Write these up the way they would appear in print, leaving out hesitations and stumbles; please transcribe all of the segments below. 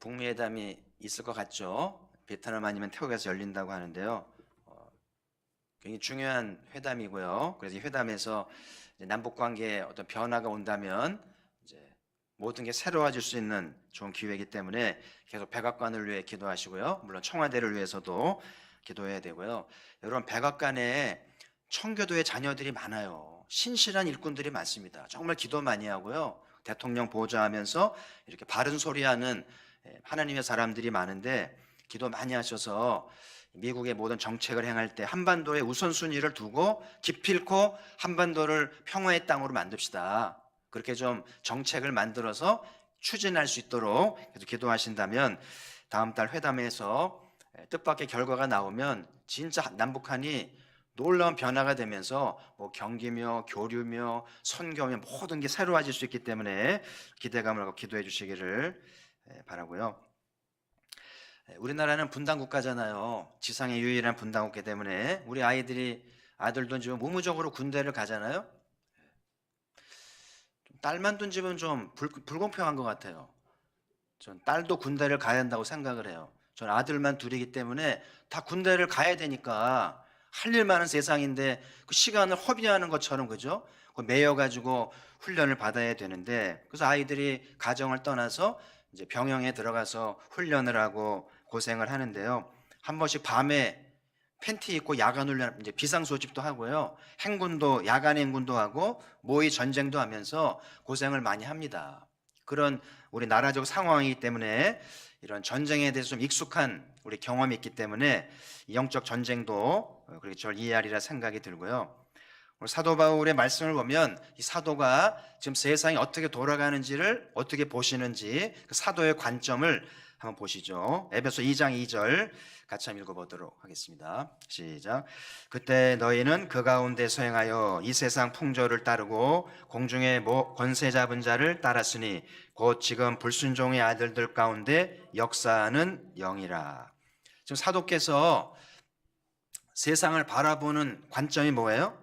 북미회담이 있을 것 같죠. 베트남 아니면 태국에서 열린다고 하는데요. 굉장히 중요한 회담이고요. 그래서 이 회담에서 이제 남북 관계에 어떤 변화가 온다면 이제 모든 게 새로워질 수 있는 좋은 기회이기 때문에 계속 백악관을 위해 기도하시고요. 물론 청와대를 위해서도 기도해야 되고요. 여러분, 백악관에 청교도의 자녀들이 많아요. 신실한 일꾼들이 많습니다. 정말 기도 많이 하고요. 대통령 보좌하면서 이렇게 바른 소리하는 하나님의 사람들이 많은데 기도 많이 하셔서 미국의 모든 정책을 행할 때 한반도의 우선순위를 두고 기필코 한반도를 평화의 땅으로 만듭시다. 그렇게 좀 정책을 만들어서 추진할 수 있도록 계속 기도하신다면 다음 달 회담에서 뜻밖의 결과가 나오면 진짜 남북한이 놀라운 변화가 되면서 뭐 경기며 교류며 선교며 모든 게 새로워질 수 있기 때문에 기대감을 갖고 기도해 주시기를 바라고요. 우리나라는 분단 국가잖아요. 지상의 유일한 분단 국가 때문에 우리 아들도 지금 의무적으로 군대를 가잖아요. 딸만 둔 집은 좀 불공평한 것 같아요. 전 딸도 군대를 가야 한다고 생각을 해요. 전 아들만 둘이기 때문에 다 군대를 가야 되니까 할 일 많은 세상인데 그 시간을 허비하는 것처럼, 그죠? 매여 가지고 훈련을 받아야 되는데, 그래서 아이들이 가정을 떠나서 이제 병영에 들어가서 훈련을 하고 고생을 하는데요. 한 번씩 밤에 팬티 입고 야간 훈련, 이제 비상 소집도 하고요. 행군도 야간 행군도 하고 모의 전쟁도 하면서 고생을 많이 합니다. 그런 우리 나라적 상황이기 때문에 이런 전쟁에 대해서 좀 익숙한 우리 경험이 있기 때문에 영적 전쟁도 그렇게 저를 이해하리라 생각이 들고요. 오늘 사도 바울의 말씀을 보면 이 사도가 지금 세상이 어떻게 돌아가는지를 어떻게 보시는지 그 사도의 관점을 한번 보시죠. 에베소 2장 2절 같이 한번 읽어보도록 하겠습니다. 시작. 그때 너희는 그 가운데서 행하여 이 세상 풍조를 따르고 공중의 권세 잡은 자를 따랐으니 곧 지금 불순종의 아들들 가운데 역사하는 영이라. 지금 사도께서 세상을 바라보는 관점이 뭐예요?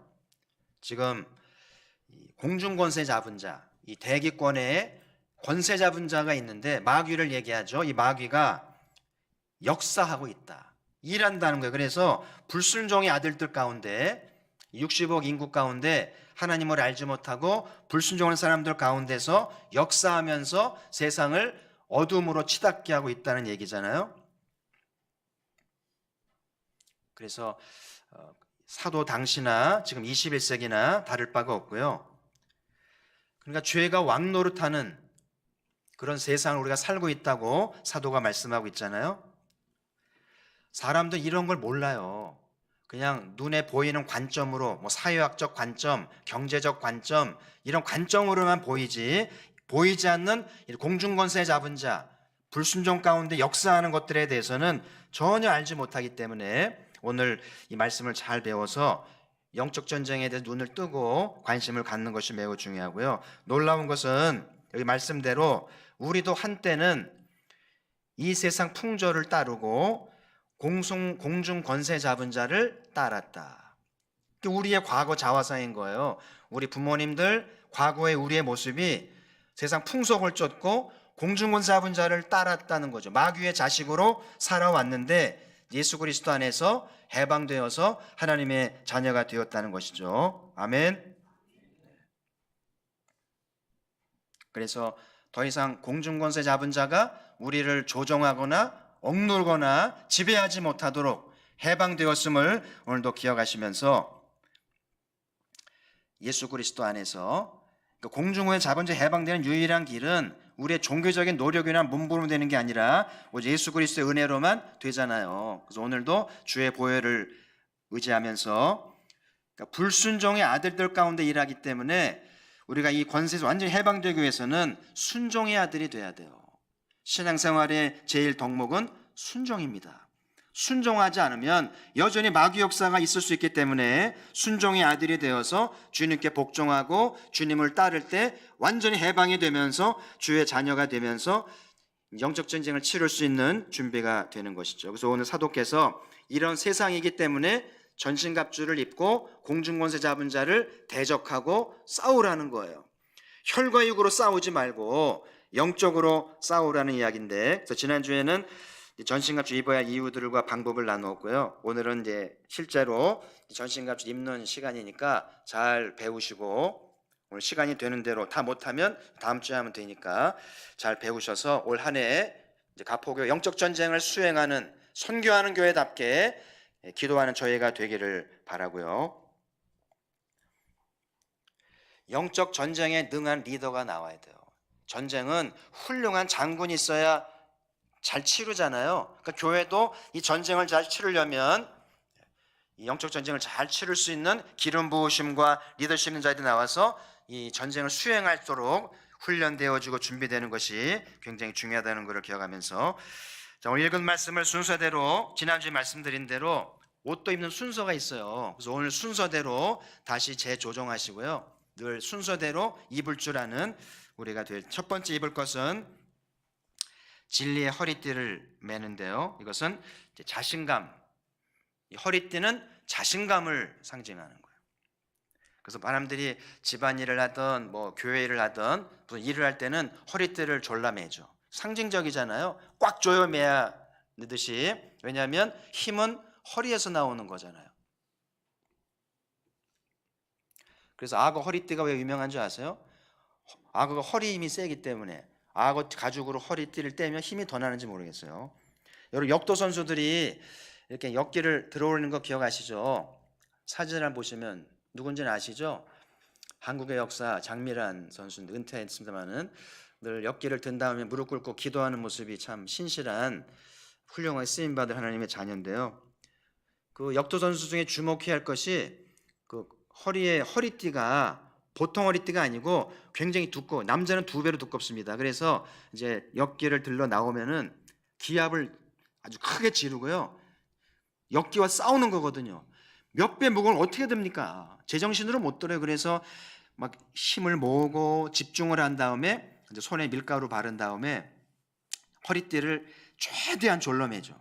지금 공중 권세 잡은 자, 이 대기권에 권세 잡은 자가 있는데 마귀를 얘기하죠. 이 마귀가 역사하고 있다, 일한다는 거예요. 그래서 불순종의 아들들 가운데 60억 인구 가운데 하나님을 알지 못하고 불순종하는 사람들 가운데서 역사하면서 세상을 어둠으로 치닫게 하고 있다는 얘기잖아요. 그래서 사도 당시나 지금 21세기나 다를 바가 없고요. 그러니까 죄가 왕노릇하는 그런 세상을 우리가 살고 있다고 사도가 말씀하고 있잖아요. 사람들 이런 걸 몰라요. 그냥 눈에 보이는 관점으로, 뭐 사회학적 관점, 경제적 관점, 이런 관점으로만 보이지 않는 공중권세 잡은 자, 불순종 가운데 역사하는 것들에 대해서는 전혀 알지 못하기 때문에 오늘 이 말씀을 잘 배워서 영적 전쟁에 대해 눈을 뜨고 관심을 갖는 것이 매우 중요하고요. 놀라운 것은 여기 말씀대로 우리도 한때는 이 세상 풍조를 따르고 공중 권세 잡은 자를 따랐다. 우리의 과거 자화상인 거예요. 우리 부모님들 과거의 우리의 모습이 세상 풍속을 쫓고 공중 권세 잡은 자를 따랐다는 거죠. 마귀의 자식으로 살아왔는데 예수 그리스도 안에서 해방되어서 하나님의 자녀가 되었다는 것이죠. 아멘. 그래서 더 이상 공중권세 잡은 자가 우리를 조종하거나 억누르거나 지배하지 못하도록 해방되었음을 오늘도 기억하시면서 예수 그리스도 안에서 공중권세 잡은 자 해방되는 유일한 길은 우리의 종교적인 노력이나 몸부림으로 되는 게 아니라 오직 예수 그리스도의 은혜로만 되잖아요. 그래서 오늘도 주의 보혈을 의지하면서 불순종의 아들들 가운데 일하기 때문에 우리가 이 권세에서 완전히 해방되기 위해서는 순종의 아들이 돼야 돼요. 신앙생활의 제일 덕목은 순종입니다. 순종하지 않으면 여전히 마귀 역사가 있을 수 있기 때문에 순종의 아들이 되어서 주님께 복종하고 주님을 따를 때 완전히 해방이 되면서 주의 자녀가 되면서 영적 전쟁을 치를 수 있는 준비가 되는 것이죠. 그래서 오늘 사도께서 이런 세상이기 때문에 전신갑주를 입고 공중권세 잡은 자를 대적하고 싸우라는 거예요. 혈과 육으로 싸우지 말고 영적으로 싸우라는 이야기인데, 그래서 지난주에는 전신갑주 입어야 할 이유들과 방법을 나누었고요. 오늘은 이제 실제로 전신갑주 입는 시간이니까 잘 배우시고, 오늘 시간이 되는 대로 다 못하면 다음 주에 하면 되니까 잘 배우셔서 올 한 해 가포교 영적 전쟁을 수행하는 선교하는 교회답게 기도하는 저희가 되기를 바라고요. 영적 전쟁에 능한 리더가 나와야 돼요. 전쟁은 훌륭한 장군이 있어야 잘 치르잖아요. 그러니까 교회도 이 전쟁을 잘 치르려면 이 영적 전쟁을 잘 치를 수 있는 기름 부으심과 리더십 있는 자들이 나와서 이 전쟁을 수행할수록 훈련되어지고 준비되는 것이 굉장히 중요하다는 것을 기억하면서, 자, 오늘 읽은 말씀을 순서대로 지난주에 말씀드린 대로 옷도 입는 순서가 있어요. 그래서 오늘 순서대로 다시 재조정하시고요. 늘 순서대로 입을 줄 아는 우리가 될 첫 번째 입을 것은 진리의 허리띠를 매는데요. 이것은 자신감, 이 허리띠는 자신감을 상징하는 거예요. 그래서 사람들이 집안일을 하든 뭐 교회 일을 하든 무슨 일을 할 때는 허리띠를 졸라매죠. 상징적이잖아요. 꽉 조여 매야 듯이. 왜냐하면 힘은 허리에서 나오는 거잖아요. 그래서 악어 허리띠가 왜 유명한 줄 아세요? 악어가 허리 힘이 세기 때문에. 악어 가죽으로 허리띠를 떼면 힘이 더 나는지 모르겠어요. 여러분 역도 선수들이 이렇게 역기를 들어오는 거 기억하시죠? 사진을 보시면 누군지는 아시죠? 한국의 역사 장미란 선수 은퇴했습니다마는 늘 역기를 든 다음에 무릎 꿇고 기도하는 모습이 참 신실한 훌륭하게 쓰임 받을 하나님의 자녀인데요. 그 역도 선수 중에 주목해야 할 것이 그 허리에 허리띠가 보통 허리띠가 아니고 굉장히 두꺼워. 남자는 2배로 두껍습니다. 그래서 이제 역기를 들러 나오면은 기압을 아주 크게 지르고요. 역기와 싸우는 거거든요. 몇 배 무거우면 어떻게 됩니까? 제정신으로 못 들어요. 그래서 막 힘을 모으고 집중을 한 다음에 이제 손에 밀가루 바른 다음에 허리띠를 최대한 졸라매죠.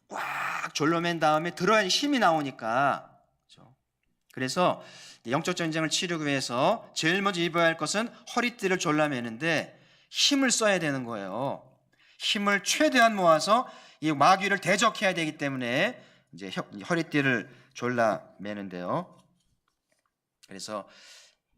꽉 졸라맨 다음에 들어야 힘이 나오니까. 그래서 영적 전쟁을 치르기 위해서 제일 먼저 입어야 할 것은 허리띠를 졸라매는데 힘을 써야 되는 거예요. 힘을 최대한 모아서 이 마귀를 대적해야 되기 때문에 이제 허리띠를 졸라매는데요. 그래서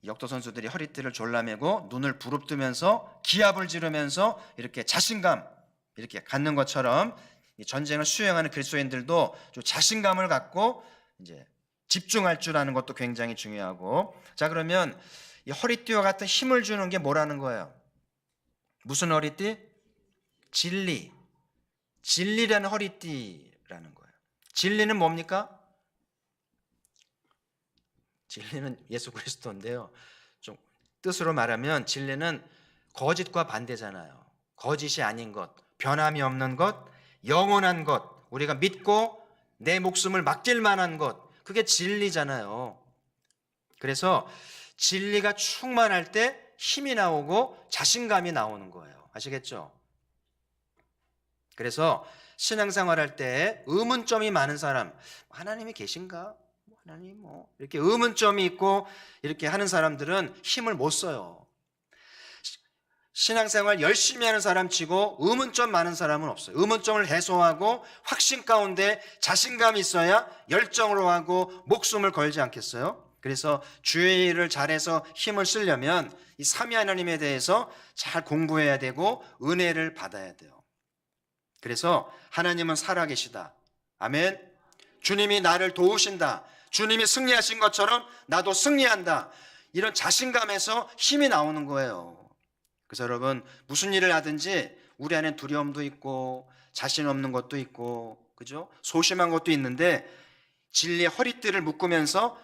역도 선수들이 허리띠를 졸라매고 눈을 부릅뜨면서 기합을 지르면서 이렇게 자신감 이렇게 갖는 것처럼 이 전쟁을 수행하는 그리스도인들도 좀 자신감을 갖고 이제 집중할 줄 아는 것도 굉장히 중요하고, 자 그러면 이 허리띠와 같은 힘을 주는 게 뭐라는 거예요? 무슨 허리띠? 진리. 진리라는 허리띠라는 거예요. 진리는 뭡니까? 진리는 예수 그리스도인데요. 좀 뜻으로 말하면 진리는 거짓과 반대잖아요. 거짓이 아닌 것, 변함이 없는 것, 영원한 것, 우리가 믿고 내 목숨을 맡길 만한 것, 그게 진리잖아요. 그래서 진리가 충만할 때 힘이 나오고 자신감이 나오는 거예요. 아시겠죠? 그래서 신앙생활 할 때 의문점이 많은 사람, 하나님이 계신가? 하나님 이렇게 의문점이 있고 이렇게 하는 사람들은 힘을 못 써요. 신앙생활 열심히 하는 사람 치고 의문점 많은 사람은 없어요. 의문점을 해소하고 확신 가운데 자신감이 있어야 열정으로 하고 목숨을 걸지 않겠어요? 그래서 주의 일을 잘해서 힘을 쓰려면 이 삼위 하나님에 대해서 잘 공부해야 되고 은혜를 받아야 돼요. 그래서 하나님은 살아계시다. 아멘. 주님이 나를 도우신다. 주님이 승리하신 것처럼 나도 승리한다. 이런 자신감에서 힘이 나오는 거예요. 그래서 여러분 무슨 일을 하든지 우리 안에 두려움도 있고 자신 없는 것도 있고, 그죠? 소심한 것도 있는데 진리의 허리띠를 묶으면서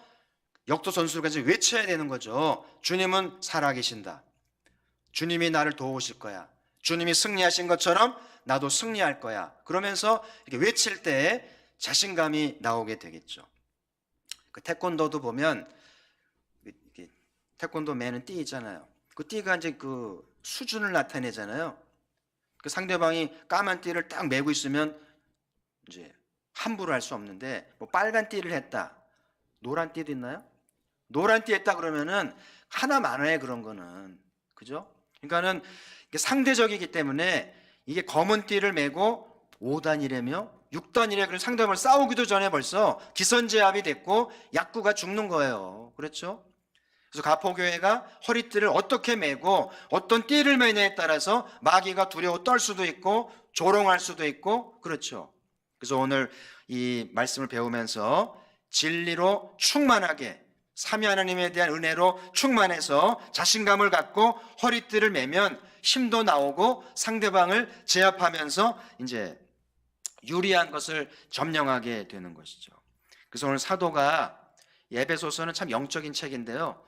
역도 선수까지 외쳐야 되는 거죠. 주님은 살아계신다. 주님이 나를 도우실 거야. 주님이 승리하신 것처럼 나도 승리할 거야. 그러면서 이렇게 외칠 때 자신감이 나오게 되겠죠. 그 태권도도 보면 태권도 매는 띠 있잖아요. 그 띠가 이제 그 수준을 나타내잖아요. 그 상대방이 까만 띠를 딱 메고 있으면 이제 함부로 할 수 없는데, 뭐 빨간 띠를 했다, 노란 띠도 있나요? 노란 띠 했다 그러면은 하나 많아요. 그런 거는, 그죠? 그러니까는 이게 상대적이기 때문에 이게 검은 띠를 메고 5단이라며 6단이래 그런 상대방을 싸우기도 전에 벌써 기선제압이 됐고 약구가 죽는 거예요. 그렇죠? 그래서 가포교회가 허리띠를 어떻게 메고 어떤 띠를 메냐에 따라서 마귀가 두려워 떨 수도 있고 조롱할 수도 있고 그렇죠. 그래서 오늘 이 말씀을 배우면서 진리로 충만하게 삼위 하나님에 대한 은혜로 충만해서 자신감을 갖고 허리띠를 메면 힘도 나오고 상대방을 제압하면서 이제 유리한 것을 점령하게 되는 것이죠. 그래서 오늘 사도가 에베소서는 참 영적인 책인데요.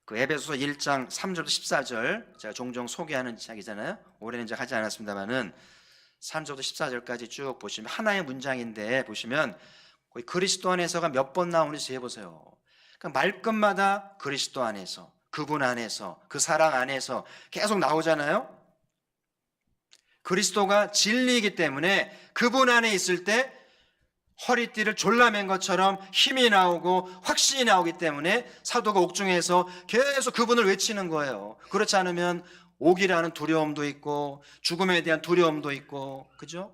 그 에베소서 1장 3절부터 14절 제가 종종 소개하는 책이잖아요. 올해는 이제 하지 않았습니다만은 3절부터 14절까지 쭉 보시면 하나의 문장인데 보시면 거의 그리스도 안에서가 몇 번 나오는지 해보세요. 그러니까 말끝마다 그리스도 안에서, 그분 안에서, 그 사랑 안에서 계속 나오잖아요. 그리스도가 진리이기 때문에 그분 안에 있을 때 허리띠를 졸라맨 것처럼 힘이 나오고 확신이 나오기 때문에 사도가 옥중에서 계속 그분을 외치는 거예요. 그렇지 않으면 옥이라는 두려움도 있고 죽음에 대한 두려움도 있고 그죠?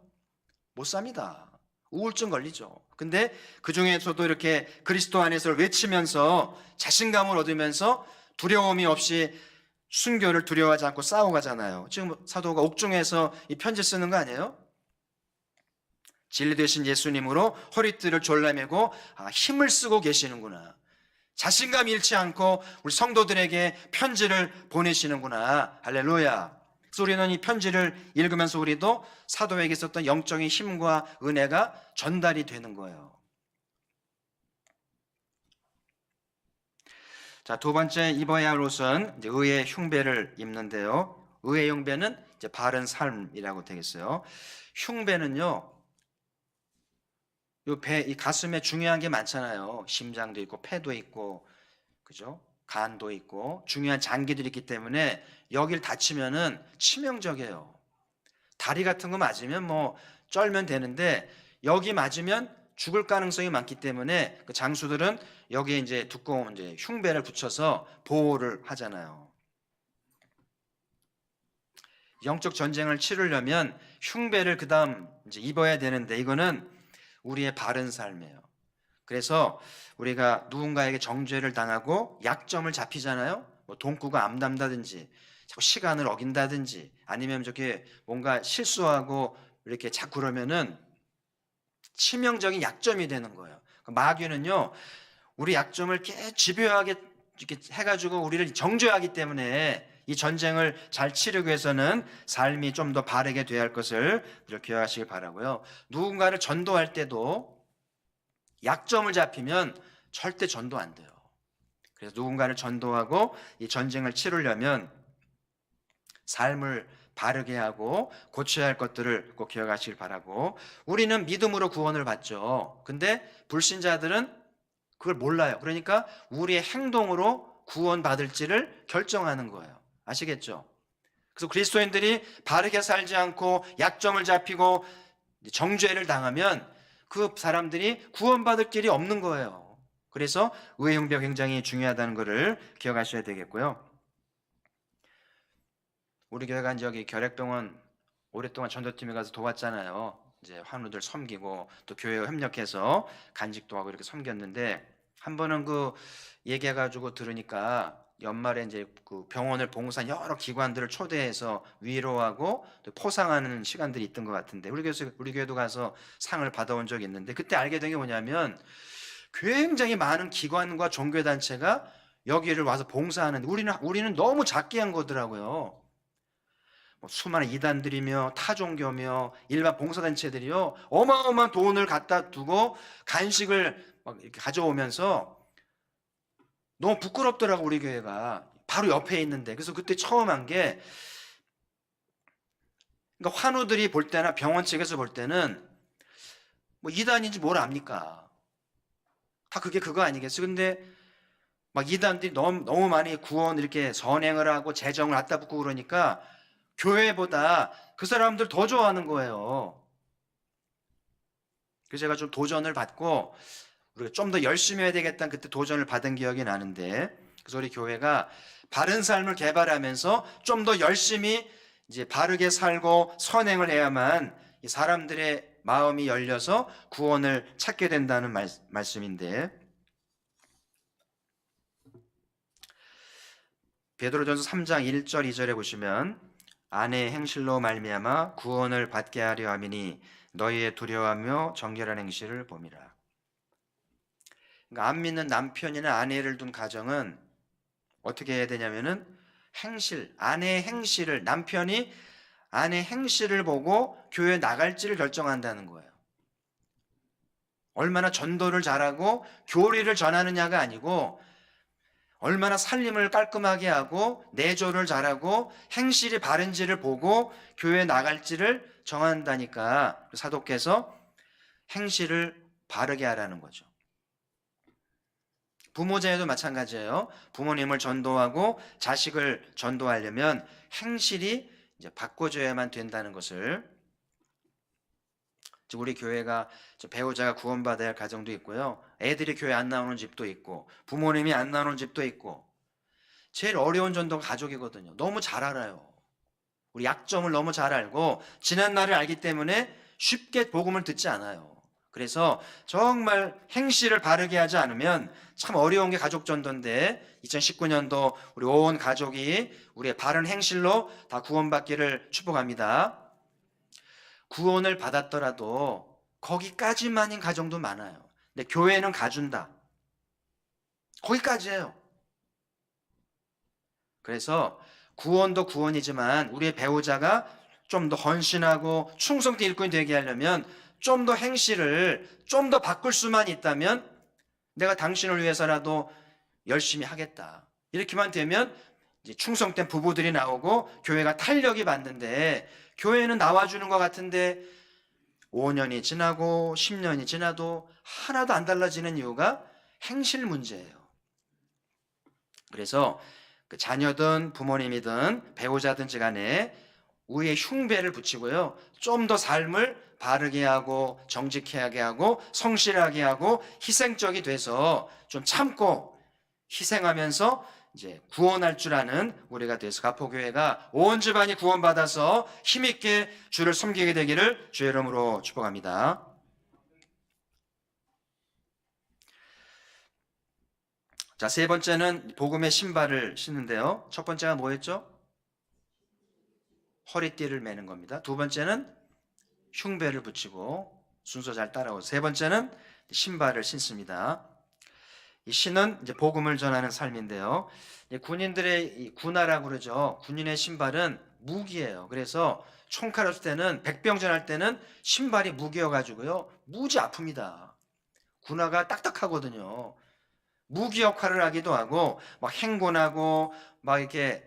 못 삽니다. 우울증 걸리죠. 근데 그 중에서도 이렇게 그리스도 안에서 외치면서 자신감을 얻으면서 두려움이 없이 순교를 두려워하지 않고 싸워가잖아요. 지금 사도가 옥중에서 이 편지 쓰는 거 아니에요? 진리 되신 예수님으로 허리띠를 졸라매고 힘을 쓰고 계시는구나. 자신감 잃지 않고 우리 성도들에게 편지를 보내시는구나. 할렐루야. 그래서 우리는 이 편지를 읽으면서 우리도 사도에게 있었던 영적인 힘과 은혜가 전달이 되는 거예요. 자, 두 번째 입어야 할 옷은 이제 의의 흉배를 입는데요. 의의 흉배는 이제 바른 삶이라고 되겠어요. 흉배는요, 이 가슴에 중요한 게 많잖아요. 심장도 있고 폐도 있고 그죠? 간도 있고 중요한 장기들이 있기 때문에 여길 다치면은 치명적이에요. 다리 같은 거 맞으면 뭐 쩔면 되는데 여기 맞으면 죽을 가능성이 많기 때문에 그 장수들은 여기에 이제 두꺼운 이제 흉배를 붙여서 보호를 하잖아요. 영적 전쟁을 치르려면 흉배를 그다음 이제 입어야 되는데 이거는 우리의 바른 삶이에요. 그래서 우리가 누군가에게 정죄를 당하고 약점을 잡히잖아요. 뭐 돈구가 암담다든지 자꾸 시간을 어긴다든지 아니면 저게 뭔가 실수하고 이렇게 자꾸 그러면은 치명적인 약점이 되는 거예요. 마귀는요, 우리 약점을 이렇게 집요하게 이렇게 해가지고 우리를 정죄하기 때문에 이 전쟁을 잘 치르기 위해서는 삶이 좀 더 바르게 돼야 할 것을 기억하시길 바라고요. 누군가를 전도할 때도 약점을 잡히면 절대 전도 안 돼요. 그래서 누군가를 전도하고 이 전쟁을 치르려면 삶을 바르게 하고 고쳐야 할 것들을 꼭 기억하시길 바라고, 우리는 믿음으로 구원을 받죠. 근데 불신자들은 그걸 몰라요. 그러니까 우리의 행동으로 구원받을지를 결정하는 거예요. 아시겠죠? 그래서 그리스도인들이 바르게 살지 않고 약점을 잡히고 정죄를 당하면 그 사람들이 구원받을 길이 없는 거예요. 그래서 의의 흉배가 굉장히 중요하다는 것을 기억하셔야 되겠고요. 우리 교회가 이제 여기 결핵병원 오랫동안 전도팀에 가서 도왔잖아요. 이제 환우들 섬기고 또 교회와 협력해서 간직도 하고 이렇게 섬겼는데 한 번은 그 얘기해가지고 들으니까 연말에 이제 그 병원을 봉사한 여러 기관들을 초대해서 위로하고 또 포상하는 시간들이 있던 것 같은데 우리 교회도 가서 상을 받아온 적이 있는데 그때 알게 된 게 뭐냐면 굉장히 많은 기관과 종교단체가 여기를 와서 봉사하는데 우리는 너무 작게 한 거더라고요. 뭐 수많은 이단들이며 타종교며 일반 봉사단체들이요 어마어마한 돈을 갖다 두고 간식을 막 이렇게 가져오면서 너무 부끄럽더라고 우리 교회가 바로 옆에 있는데. 그래서 그때 처음 한 게 그러니까 환우들이 볼 때나 병원 측에서 볼 때는 뭐 이단인지 뭘 압니까? 다 그거 아니겠어요? 근데 막 이단들이 너무 많이 구원 이렇게 선행을 하고 재정을 갖다 붓고 그러니까 교회보다 그 사람들 더 좋아하는 거예요. 그래서 제가 좀 도전을 받고 우리가 좀 더 열심히 해야 되겠다는 그때 도전을 받은 기억이 나는데, 그래서 우리 교회가 바른 삶을 개발하면서 좀 더 열심히 이제 바르게 살고 선행을 해야만 이 사람들의 마음이 열려서 구원을 찾게 된다는 말씀인데, 베드로전서 3장 1절 2절에 보시면 아내의 행실로 말미암아 구원을 받게 하려 함이니 너희의 두려워하며 정결한 행실을 봄이라. 그러니까 안 믿는 남편이나 아내를 둔 가정은 어떻게 해야 되냐면은 행실, 아내의 행실을, 남편이 아내의 행실을 보고 교회 나갈지를 결정한다는 거예요. 얼마나 전도를 잘하고 교리를 전하느냐가 아니고 얼마나 살림을 깔끔하게 하고 내조를 잘하고 행실이 바른지를 보고 교회 나갈지를 정한다니까. 사도께서 행실을 바르게 하라는 거죠. 부모 자녀도 마찬가지예요. 부모님을 전도하고 자식을 전도하려면 행실이 이제 바꿔줘야만 된다는 것을, 우리 교회가 배우자가 구원받아야 할 가정도 있고요. 애들이 교회 안 나오는 집도 있고 부모님이 안 나오는 집도 있고, 제일 어려운 전도가 가족이거든요. 너무 잘 알아요. 우리 약점을 너무 잘 알고 지난 날을 알기 때문에 쉽게 복음을 듣지 않아요. 그래서 정말 행실을 바르게 하지 않으면 참 어려운 게 가족 전도인데, 2019년도 우리 온 가족이 우리의 바른 행실로 다 구원받기를 축복합니다. 구원을 받았더라도 거기까지만인 가정도 많아요. 근데 교회는 가준다. 거기까지예요. 그래서 구원도 구원이지만 우리의 배우자가 좀 더 헌신하고 충성된 일꾼이 되게 하려면 좀 더 행실을 좀 더 바꿀 수만 있다면 내가 당신을 위해서라도 열심히 하겠다. 이렇게만 되면 이제 충성된 부부들이 나오고 교회가 탄력이 받는데, 교회는 나와주는 것 같은데 5년이 지나고 10년이 지나도 하나도 안 달라지는 이유가 행실 문제예요. 그래서 그 자녀든 부모님이든 배우자든지 간에 우리의 흉배를 붙이고요, 좀 더 삶을 바르게 하고 정직하게 하고 성실하게 하고 희생적이 돼서 좀 참고 희생하면서 이제 구원할 줄 아는 우리가 돼서 가포교회가 온 집안이 구원받아서 힘있게 주를 섬기게 되기를 주의 이름으로 축복합니다. 자, 세 번째는 복음의 신발을 신는데요. 첫 번째가 뭐였죠? 허리띠를 매는 겁니다. 두 번째는 흉배를 붙이고 순서 잘 따라오고, 세 번째는 신발을 신습니다. 이 신은 이제 복음을 전하는 삶인데요. 군인들의 군화라고 그러죠. 군인의 신발은 무기예요. 그래서 총칼 쏠 때는, 백병전 할 때는 신발이 무기여가지고요, 무지 아픕니다. 군화가 딱딱하거든요. 무기 역할을 하기도 하고, 막 행군하고 막 이렇게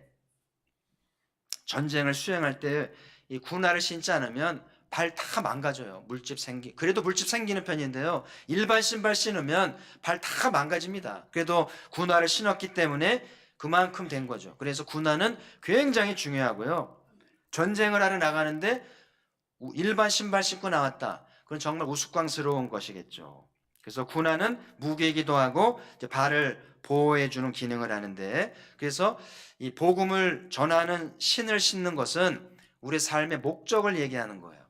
전쟁을 수행할 때 이 군화를 신지 않으면 발 다 망가져요. 그래도 물집 생기는 편인데요, 일반 신발 신으면 발 다 망가집니다. 그래도 군화를 신었기 때문에 그만큼 된 거죠. 그래서 군화는 굉장히 중요하고요. 전쟁을 하러 나가는데 일반 신발 신고 나왔다, 그건 정말 우스꽝스러운 것이겠죠. 그래서 군화는 무기이기도 하고 발을 보호해 주는 기능을 하는데, 그래서 이 복음을 전하는 신을 신는 것은 우리 삶의 목적을 얘기하는 거예요.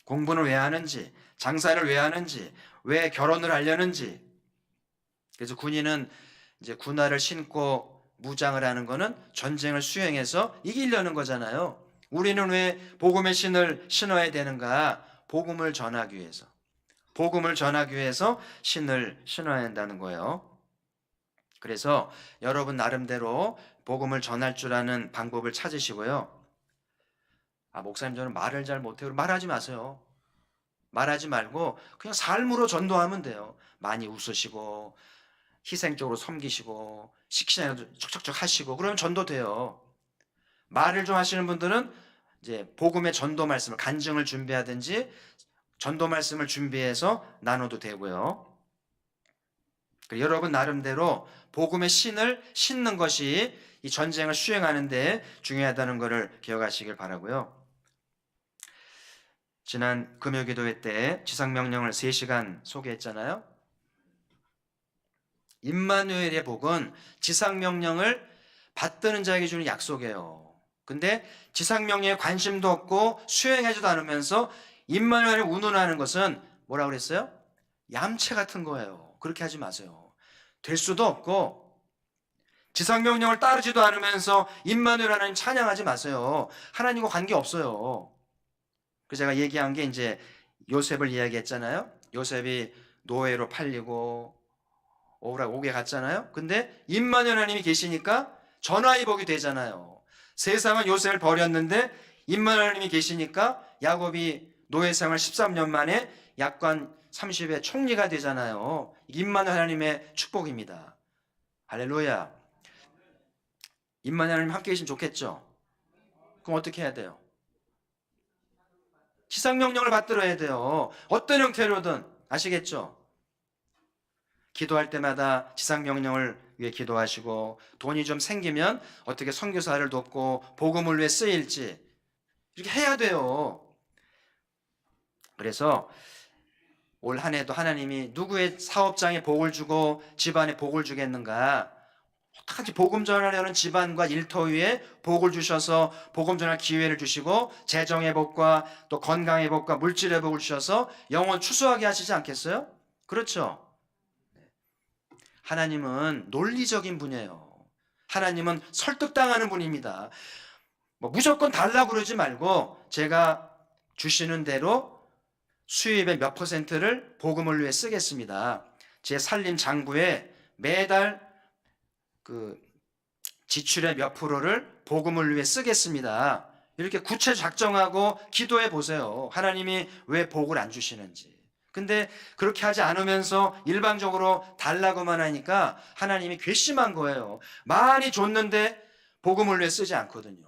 공부는 왜 하는지, 장사를 왜 하는지, 왜 결혼을 하려는지. 그래서 군인은 이제 군화를 신고 무장을 하는 거는 전쟁을 수행해서 이기려는 거잖아요. 우리는 왜 복음의 신을 신어야 되는가? 복음을 전하기 위해서. 복음을 전하기 위해서 신을 신어야 한다는 거예요. 그래서 여러분 나름대로 복음을 전할 줄 아는 방법을 찾으시고요. 목사님 저는 말을 잘 못해요. 말하지 마세요. 말하지 말고 그냥 삶으로 전도하면 돼요. 많이 웃으시고 희생적으로 섬기시고 식신에도 척척척 하시고 그러면 전도돼요. 말을 좀 하시는 분들은 이제 복음의 전도 말씀을, 간증을 준비하든지 전도 말씀을 준비해서 나눠도 되고요. 여러분 나름대로 복음의 신을 신는 것이 이 전쟁을 수행하는 데 중요하다는 것을 기억하시길 바라고요. 지난 금요기도회 때 지상명령을 3시간 소개했잖아요. 임마누엘의 복은 지상명령을 받드는 자에게 주는 약속이에요. 근데 지상명령에 관심도 없고 수행하지도 않으면서 임마누엘을 운운하는 것은 뭐라고 그랬어요? 얌체 같은 거예요. 그렇게 하지 마세요. 될 수도 없고 지상명령을 따르지도 않으면서 임마누엘 하나님 찬양하지 마세요. 하나님과 관계없어요. 그래서 제가 얘기한 게 이제 요셉을 이야기했잖아요. 요셉이 노예로 팔리고 옥에 갔잖아요. 근데 임마누엘 하나님이 계시니까 전화위복이 되잖아요. 세상은 요셉을 버렸는데 임마누엘 하나님이 계시니까 야곱이 노예 생활 13년 만에 약관 30의 총리가 되잖아요. 임마누엘 하나님의 축복입니다. 할렐루야. 임마누엘 하나님 함께 계시면 좋겠죠. 그럼 어떻게 해야 돼요? 지상명령을 받들어야 돼요. 어떤 형태로든. 아시겠죠? 기도할 때마다 지상명령을 위해 기도하시고, 돈이 좀 생기면 어떻게 선교사를 돕고 복음을 위해 쓰일지 이렇게 해야 돼요. 그래서 올 한 해도 하나님이 누구의 사업장에 복을 주고 집안에 복을 주겠는가? 어떡하지? 복음 전하려는 집안과 일터 위에 복을 주셔서 복음 전할 기회를 주시고 재정의 복과 또 건강의 복과 물질의 복을 주셔서 영혼 추수하게 하시지 않겠어요? 그렇죠? 하나님은 논리적인 분이에요. 하나님은 설득당하는 분입니다. 뭐 무조건 달라고 그러지 말고 제가 주시는 대로 수입의 몇 퍼센트를 복음을 위해 쓰겠습니다. 제 살림 장부에 매달 그 지출의 몇 프로를 복음을 위해 쓰겠습니다. 이렇게 구체 작정하고 기도해 보세요. 하나님이 왜 복을 안 주시는지. 근데 그렇게 하지 않으면서 일방적으로 달라고만 하니까 하나님이 괘씸한 거예요. 많이 줬는데 복음을 위해 쓰지 않거든요.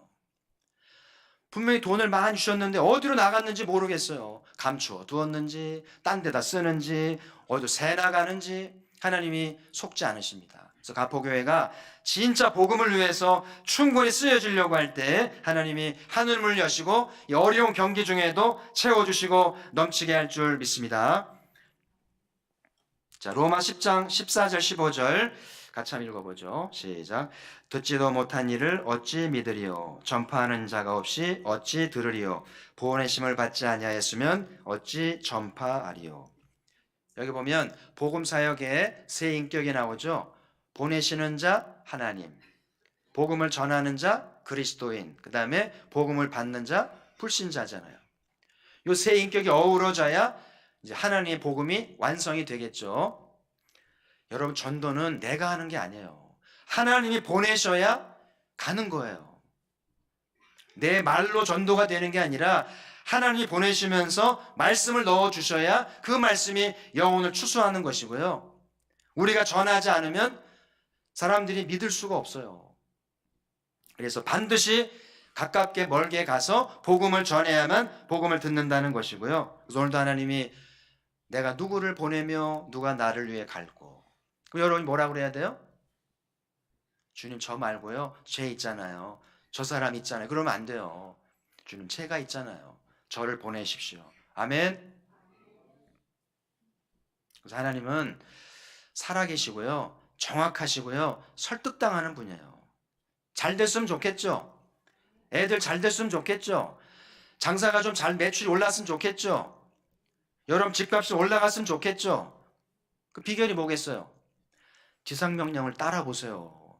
분명히 돈을 많이 주셨는데 어디로 나갔는지 모르겠어요. 감추어 두었는지 딴 데다 쓰는지 어디로 새 나가는지 하나님이 속지 않으십니다. 그래서 가포교회가 진짜 복음을 위해서 충분히 쓰여지려고 할 때 하나님이 하늘문을 여시고 이 어려운 경기 중에도 채워주시고 넘치게 할 줄 믿습니다. 자, 로마 10장 14절 15절 같이 한번 읽어보죠. 시작. 듣지도 못한 일을 어찌 믿으리요? 전파하는 자가 없이 어찌 들으리요? 보내심을 받지 아니하였으면 어찌 전파하리요? 여기 보면 복음 사역에 세 인격이 나오죠. 보내시는 자 하나님, 복음을 전하는 자 그리스도인, 그 다음에 복음을 받는 자 불신자잖아요. 이 세 인격이 어우러져야 이제 하나님의 복음이 완성이 되겠죠. 여러분, 전도는 내가 하는 게 아니에요. 하나님이 보내셔야 가는 거예요. 내 말로 전도가 되는 게 아니라 하나님이 보내시면서 말씀을 넣어주셔야 그 말씀이 영혼을 추수하는 것이고요. 우리가 전하지 않으면 사람들이 믿을 수가 없어요. 그래서 반드시 가깝게 멀게 가서 복음을 전해야만 복음을 듣는다는 것이고요. 그래서 오늘도 하나님이 내가 누구를 보내며 누가 나를 위해 갈고, 그럼 여러분이 뭐라고 그래야 돼요? 주님, 저 말고요, 쟤 있잖아요, 저 사람 있잖아요. 그러면 안 돼요. 주님, 제가 있잖아요, 저를 보내십시오. 아멘. 그래서 하나님은 살아계시고요, 정확하시고요, 설득당하는 분이에요. 잘 됐으면 좋겠죠. 애들 잘 됐으면 좋겠죠. 장사가 좀 잘 매출이 올랐으면 좋겠죠. 여러분 집값이 올라갔으면 좋겠죠. 그 비결이 뭐겠어요? 지상명령을 따라보세요.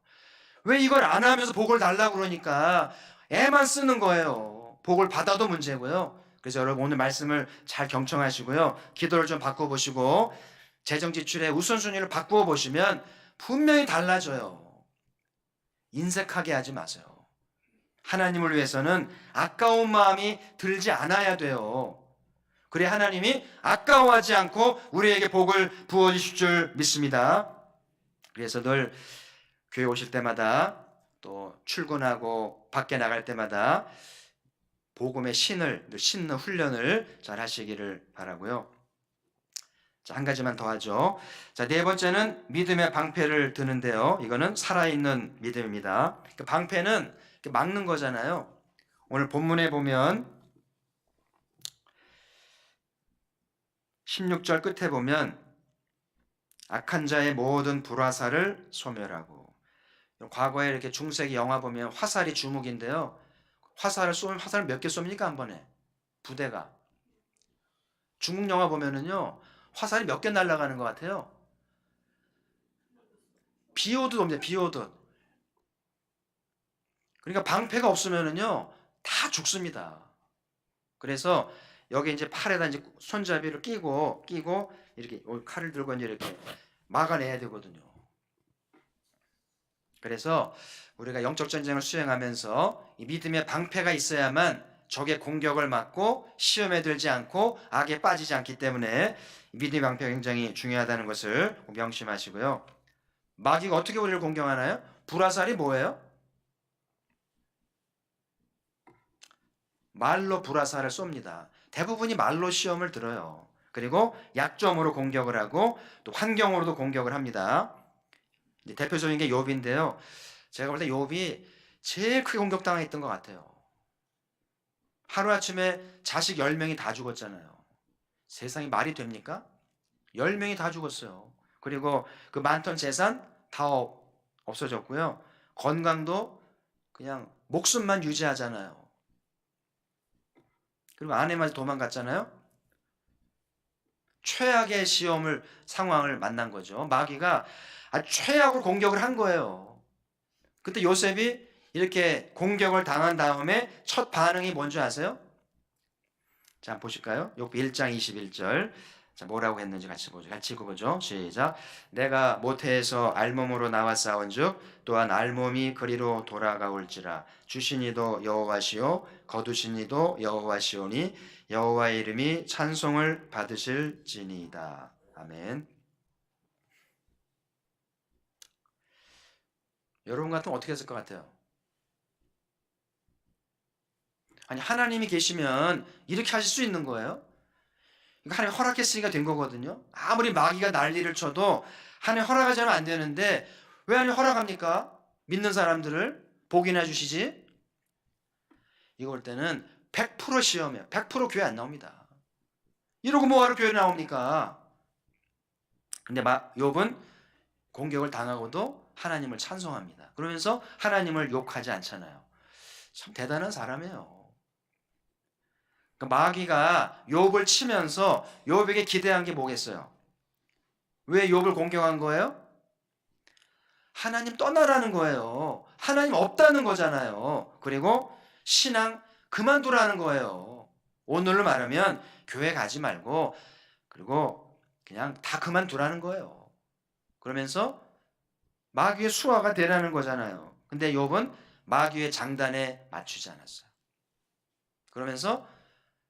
왜 이걸 안 하면서 복을 달라고 그러니까 애만 쓰는 거예요. 복을 받아도 문제고요. 그래서 여러분 오늘 말씀을 잘 경청하시고요, 기도를 좀 바꿔보시고 재정지출의 우선순위를 바꾸어 보시면 분명히 달라져요. 인색하게 하지 마세요. 하나님을 위해서는 아까운 마음이 들지 않아야 돼요. 그래 하나님이 아까워하지 않고 우리에게 복을 부어주실 줄 믿습니다. 그래서 늘 교회 오실 때마다 또 출근하고 밖에 나갈 때마다 복음의 신을 신는 훈련을 잘 하시기를 바라고요. 자, 한 가지만 더 하죠. 자, 네 번째는 믿음의 방패를 드는데요. 이거는 살아있는 믿음입니다. 방패는 막는 거잖아요. 오늘 본문에 보면 16절 끝에 보면 악한 자의 모든 불화살을 소멸하고. 과거에 이렇게 중세기 영화 보면 화살이 주목인데요. 화살을 쏘면 화살 몇 개 쏩니까 한 번에? 부대가. 중국 영화 보면은요 화살이 몇 개 날아가는 것 같아요. 비오듯 옵니다. 비오듯. 그러니까 방패가 없으면은요 다 죽습니다. 그래서 여기 이제 팔에다 이제 손잡이를 끼고 이렇게 칼을 들고 이제 이렇게 막아내야 되거든요. 그래서 우리가 영적 전쟁을 수행하면서 이 믿음의 방패가 있어야만 적의 공격을 막고 시험에 들지 않고 악에 빠지지 않기 때문에 믿음의 방패가 굉장히 중요하다는 것을 명심하시고요. 마귀가 어떻게 우리를 공격하나요? 불화살이 뭐예요? 말로 불화살을 쏩니다. 대부분이 말로 시험을 들어요. 그리고 약점으로 공격을 하고 또 환경으로도 공격을 합니다. 대표적인 게 욥인데요. 제가 볼 때 욥이 제일 크게 공격당했던 것 같아요. 하루아침에 자식 10명이 다 죽었잖아요. 세상이 말이 됩니까? 10명이 다 죽었어요. 그리고 그 많던 재산 다 없어졌고요. 건강도 그냥 목숨만 유지하잖아요. 그리고 아내만 도망갔잖아요. 최악의 상황을 만난 거죠. 마귀가 최악으로 공격을 한 거예요. 그때 요셉이 이렇게 공격을 당한 다음에 첫 반응이 뭔지 아세요? 자, 보실까요? 욥기 1장 21절. 자, 뭐라고 했는지 같이 보죠. 같이 읽어보죠. 시작. 내가 모태에서 알몸으로 나와 싸운즉 또한 알몸이 그리로 돌아가올지라. 주신 이도 여호와시오 거두신 이도 여호와시오니 여호와의 이름이 찬송을 받으실지니이다. 아멘. 여러분 같으면 어떻게 했을 것 같아요? 아니, 하나님이 계시면 이렇게 하실 수 있는 거예요? 하나님 허락했으니까 된 거거든요. 아무리 마귀가 난리를 쳐도 하나님 허락하지 않으면 안 되는데 왜 하나님 허락합니까? 믿는 사람들을 복이나 주시지? 이거 볼 때는 100% 시험이에요. 100% 교회 안 나옵니다. 이러고 뭐하러 교회 나옵니까? 근데 욥은 공격을 당하고도 하나님을 찬송합니다. 그러면서 하나님을 욕하지 않잖아요. 참 대단한 사람이에요. 마귀가 욥을 치면서 욥에게 기대한 게 뭐겠어요? 왜 욥을 공격한 거예요? 하나님 떠나라는 거예요. 하나님 없다는 거잖아요. 그리고 신앙 그만두라는 거예요. 오늘로 말하면 교회 가지 말고 그리고 그냥 다 그만두라는 거예요. 그러면서 마귀의 수하가 되라는 거잖아요. 근데 욥은 마귀의 장단에 맞추지 않았어요. 그러면서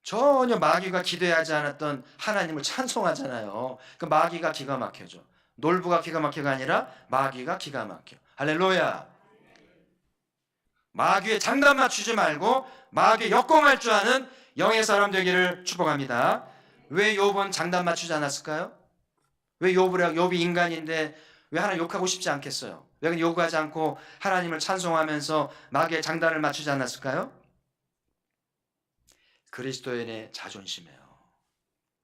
전혀 마귀가 기대하지 않았던 하나님을 찬송하잖아요. 그 마귀가 기가 막혀져. 놀부가 기가 막혀가 아니라 마귀가 기가 막혀. 할렐루야. 마귀의 장단 맞추지 말고 마귀의 역공할 줄 아는 영의 사람 되기를 축복합니다. 왜 욥은 장단 맞추지 않았을까요? 왜 욥이 인간인데 왜 하나님 욕하고 싶지 않겠어요? 왜 욕하지 않고 하나님을 찬송하면서 마귀의 장단을 맞추지 않았을까요? 그리스도인의 자존심이에요.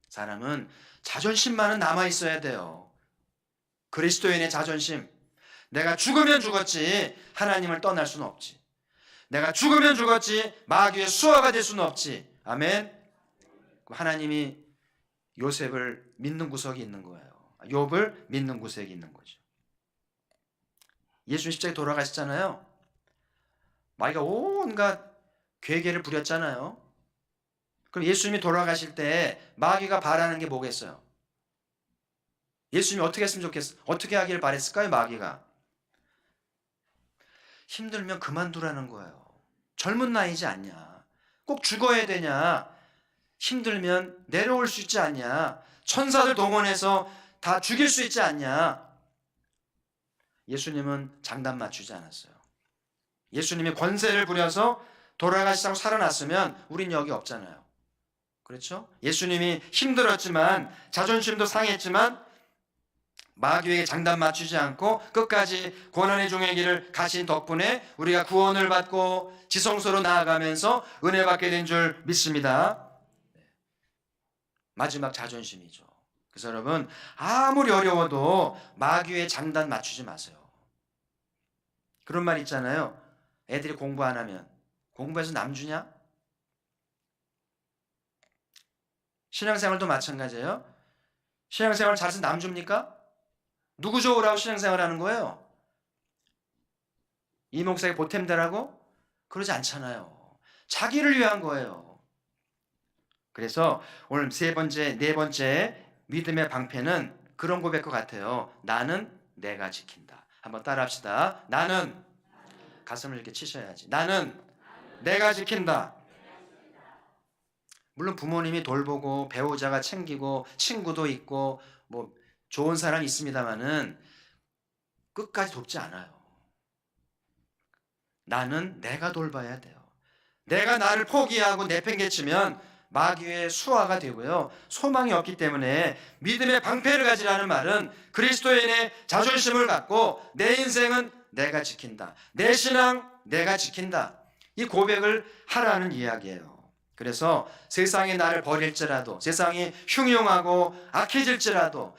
사람은 자존심만은 남아있어야 돼요. 그리스도인의 자존심. 내가 죽으면 죽었지 하나님을 떠날 수는 없지. 내가 죽으면 죽었지 마귀의 수하가 될 수는 없지. 아멘. 하나님이 요셉을 믿는 구석이 있는 거예요. 욥을 믿는 구석이 있는 거죠. 예수님 십자가에 돌아가셨잖아요. 마귀가 온갖 괴계를 부렸잖아요. 그럼 예수님이 돌아가실 때 마귀가 바라는 게 뭐겠어요? 예수님이 어떻게 했으면 좋겠어요? 어떻게 하길 바랬을까요? 마귀가 힘들면 그만두라는 거예요. 젊은 나이지 않냐? 꼭 죽어야 되냐? 힘들면 내려올 수 있지 않냐? 천사들 동원해서 다 죽일 수 있지 않냐? 예수님은 장단 맞추지 않았어요. 예수님이 권세를 부려서 돌아가시다고 살아났으면 우린 여기 없잖아요. 그렇죠? 예수님이 힘들었지만 자존심도 상했지만 마귀에게 장단 맞추지 않고 끝까지 고난의 종의 길을 가신 덕분에 우리가 구원을 받고 지성소로 나아가면서 은혜 받게 된 줄 믿습니다. 마지막 자존심이죠. 그래서 여러분, 아무리 어려워도 마귀의 장단 맞추지 마세요. 그런 말 있잖아요. 애들이 공부 안 하면 공부해서 남 주냐? 신앙생활도 마찬가지예요. 신앙생활 잘해서 남 줍니까? 누구 좋으라고 신앙생활 하는 거예요? 이 목사에게 보탬 되라고? 그러지 않잖아요. 자기를 위한 거예요. 그래서 오늘 네 번째 믿음의 방패는 그런 고백과 같아요. 나는 내가 지킨다. 한번 따라 합시다. 나는, 가슴을 이렇게 치셔야지. 나는 내가 지킨다. 물론 부모님이 돌보고 배우자가 챙기고 친구도 있고 뭐 좋은 사람이 있습니다만은 끝까지 돕지 않아요. 나는 내가 돌봐야 돼요. 내가 나를 포기하고 내팽개치면 마귀의 수하가 되고요. 소망이 없기 때문에 믿음의 방패를 가지라는 말은 그리스도인의 자존심을 갖고 내 인생은 내가 지킨다. 내 신앙 내가 지킨다. 이 고백을 하라는 이야기예요. 그래서 세상이 나를 버릴지라도, 세상이 흉흉하고 악해질지라도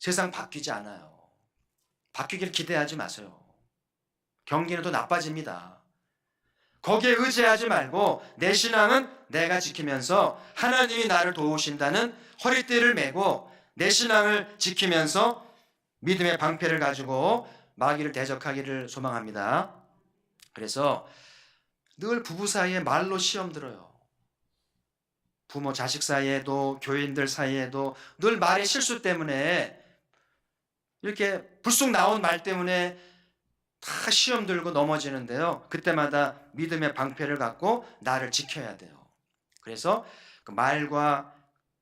세상 바뀌지 않아요. 바뀌길 기대하지 마세요. 경기는 더 나빠집니다. 거기에 의지하지 말고 내 신앙은 내가 지키면서 하나님이 나를 도우신다는 허리띠를 메고 내 신앙을 지키면서 믿음의 방패를 가지고 마귀를 대적하기를 소망합니다. 그래서 늘 부부 사이에 말로 시험 들어요. 부모 자식 사이에도 교인들 사이에도 늘 말의 실수 때문에 이렇게 불쑥 나온 말 때문에 다 시험 들고 넘어지는데요. 그때마다 믿음의 방패를 갖고 나를 지켜야 돼요. 그래서 그 말과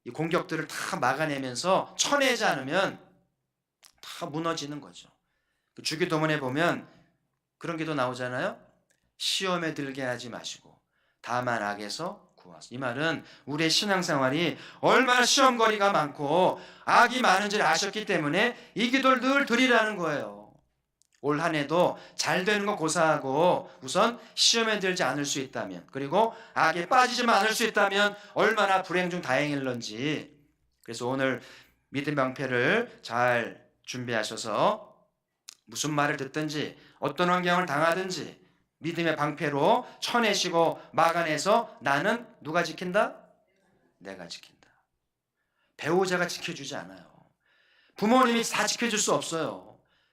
이 공격들을 다 막아내면서 쳐내지 않으면 다 무너지는 거죠. 그 주기도문에 보면 그런 기도 나오잖아요. 시험에 들게 하지 마시고 다만 악에서 구하소서. 이 말은 우리의 신앙생활이 얼마나 시험거리가 많고 악이 많은지를 아셨기 때문에 이 기도를 늘 드리라는 거예요. 올 한 해도 잘 되는 거 고사하고 우선 시험에 들지 않을 수 있다면, 그리고 악에 빠지지만 않을 수 있다면 얼마나 불행 중 다행일런지. 그래서 오늘 믿음 방패를 잘 준비하셔서 무슨 말을 듣든지 어떤 환경을 당하든지 믿음의 방패로 쳐내시고 막아내서 나는 누가 지킨다? 내가 지킨다. 배우자가 지켜주지 않아요. 부모님이 다 지켜줄 수 없어요.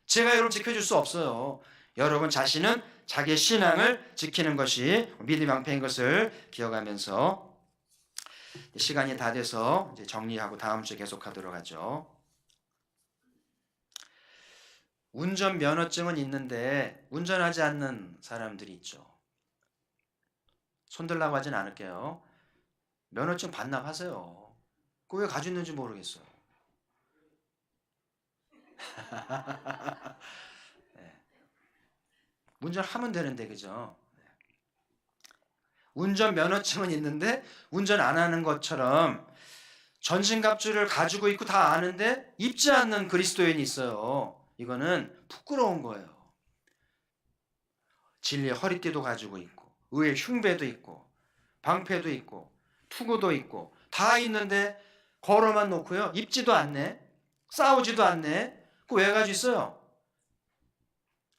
제가 여러분 지켜줄 수 없어요. 여러분 자신은 자기의 신앙을 지키는 것이 믿음의 방패인 것을 기억하면서 시간이 다 돼서 이제 정리하고 다음 주에 계속하도록 하죠. 운전 면허증은 있는데 운전하지 않는 사람들이 있죠. 손들라고 하진 않을게요. 면허증 반납하세요. 그거 왜 가지고 있는지 모르겠어요. 네. 운전하면 되는데, 그죠? 운전 면허증은 있는데 운전 안 하는 것처럼 전신갑주를 가지고 있고 다 아는데 입지 않는 그리스도인이 있어요. 이거는 부끄러운 거예요. 진리의 허리띠도 가지고 있고 의의 흉배도 있고 방패도 있고 투구도 있고 다 있는데 걸어만 놓고요. 입지도 않네. 싸우지도 않네. 그거 왜 가지고 있어요?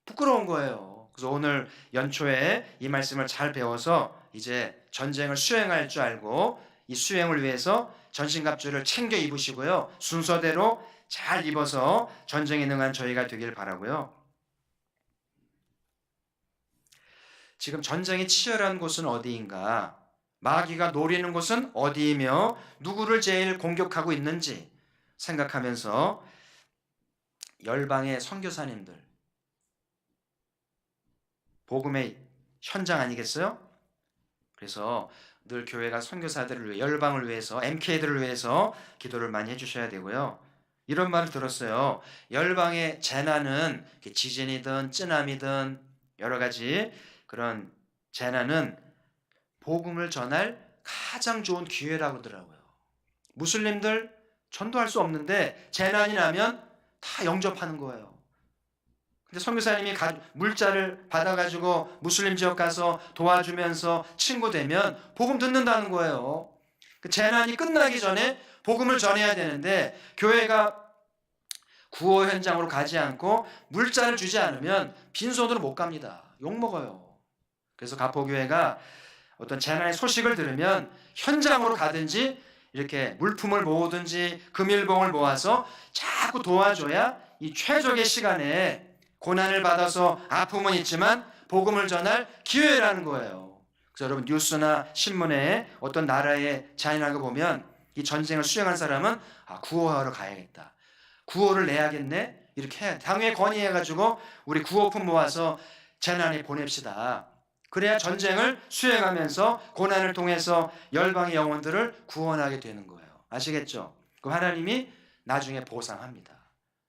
부끄러운 거예요. 그래서 오늘 연초에 이 말씀을 잘 배워서 이제 전쟁을 수행할 줄 알고 이 수행을 위해서 전신갑주를 챙겨 입으시고요. 순서대로 잘 입어서 전쟁에 능한 저희가 되길 바라고요. 지금 전쟁이 치열한 곳은 어디인가? 마귀가 노리는 곳은 어디이며 누구를 제일 공격하고 있는지 생각하면서 열방의 선교사님들, 복음의 현장 아니겠어요? 그래서 늘 교회가 선교사들을 위해, 열방을 위해서, MK들을 위해서 기도를 많이 해주셔야 되고요. 이런 말을 들었어요. 열방의 재난은 지진이든 쯔나미든 여러 가지 그런 재난은 복음을 전할 가장 좋은 기회라고 하더라고요. 무슬림들 전도할 수 없는데 재난이 나면 다 영접하는 거예요. 근데 선교사님이 물자를 받아가지고 무슬림 지역 가서 도와주면서 친구 되면 복음 듣는다는 거예요. 그 재난이 끝나기 전에 복음을 전해야 되는데 교회가 구호 현장으로 가지 않고 물자를 주지 않으면 빈손으로 못 갑니다. 욕먹어요. 그래서 가포교회가 어떤 재난의 소식을 들으면 현장으로 가든지 이렇게 물품을 모으든지 금일봉을 모아서 자꾸 도와줘야 이 최적의 시간에 고난을 받아서 아픔은 있지만 복음을 전할 기회라는 거예요. 그래서 여러분 뉴스나 신문에 어떤 나라의 잔인한 거 보면 이 전쟁을 수행한 사람은 구호하러 가야겠다. 구호를 내야겠네. 이렇게 해야 돼. 당회 건의해가지고 우리 구호품 모아서 재난에 보냅시다. 그래야 전쟁을 수행하면서 고난을 통해서 열방의 영혼들을 구원하게 되는 거예요. 아시겠죠? 그 하나님이 나중에 보상합니다.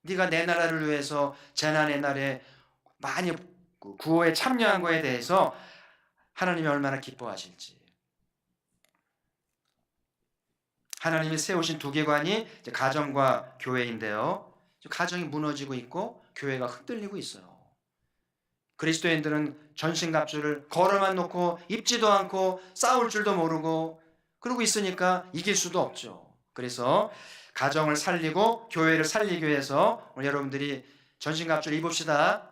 네가 내 나라를 위해서 재난의 날에 많이 구호에 참여한 거에 대해서 하나님이 얼마나 기뻐하실지. 하나님이 세우신 두 기관이 가정과 교회인데요. 가정이 무너지고 있고 교회가 흔들리고 있어요. 그리스도인들은 전신갑주를 걸어만 놓고 입지도 않고 싸울 줄도 모르고 그러고 있으니까 이길 수도 없죠. 그래서 가정을 살리고 교회를 살리기 위해서 오늘 여러분들이 전신갑주를 입읍시다.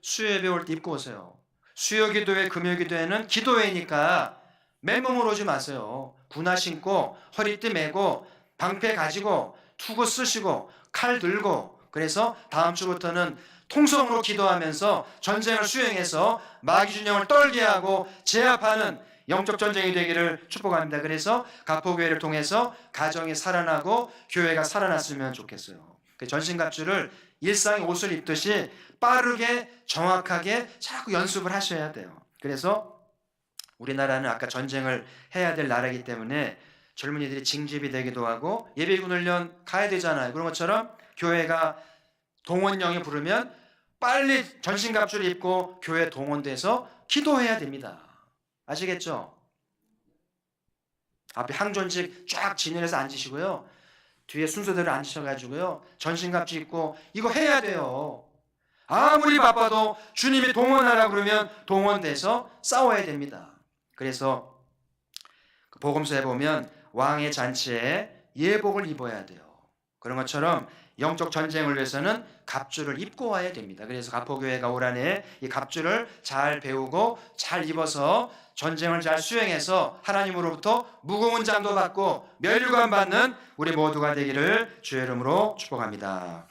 수요예배 올 때 입고 오세요. 수요기도회, 금요기도회는 기도회니까 맨몸으로 오지 마세요. 군화 신고 허리띠 메고 방패 가지고 투구 쓰시고 칼 들고 그래서 다음 주부터는 통성으로 기도하면서 전쟁을 수행해서 마귀 진영을 떨게 하고 제압하는 영적 전쟁이 되기를 축복합니다. 그래서 가포교회를 통해서 가정이 살아나고 교회가 살아났으면 좋겠어요. 전신갑주를 일상의 옷을 입듯이 빠르게 정확하게 자꾸 연습을 하셔야 돼요. 그래서 우리나라는 아까 전쟁을 해야 될 나라이기 때문에 젊은이들이 징집이 되기도 하고 예비군 훈련 가야 되잖아요. 그런 것처럼 교회가 동원령이 부르면 빨리 전신갑주를 입고 교회 동원돼서 기도해야 됩니다. 아시겠죠? 앞에 항존직 쫙 진열해서 앉으시고요. 뒤에 순서대로 앉으셔가지고요. 전신갑주 입고 이거 해야 돼요. 아무리 바빠도 주님이 동원하라 그러면 동원돼서 싸워야 됩니다. 그래서 복음서에 보면 왕의 잔치에 예복을 입어야 돼요. 그런 것처럼 영적 전쟁을 위해서는 갑주를 입고 와야 됩니다. 그래서 가포교회가 올 한해 이 갑주를 잘 배우고 잘 입어서 전쟁을 잘 수행해서 하나님으로부터 무거운 장도 받고 면류관 받는 우리 모두가 되기를 주의 이름으로 축복합니다.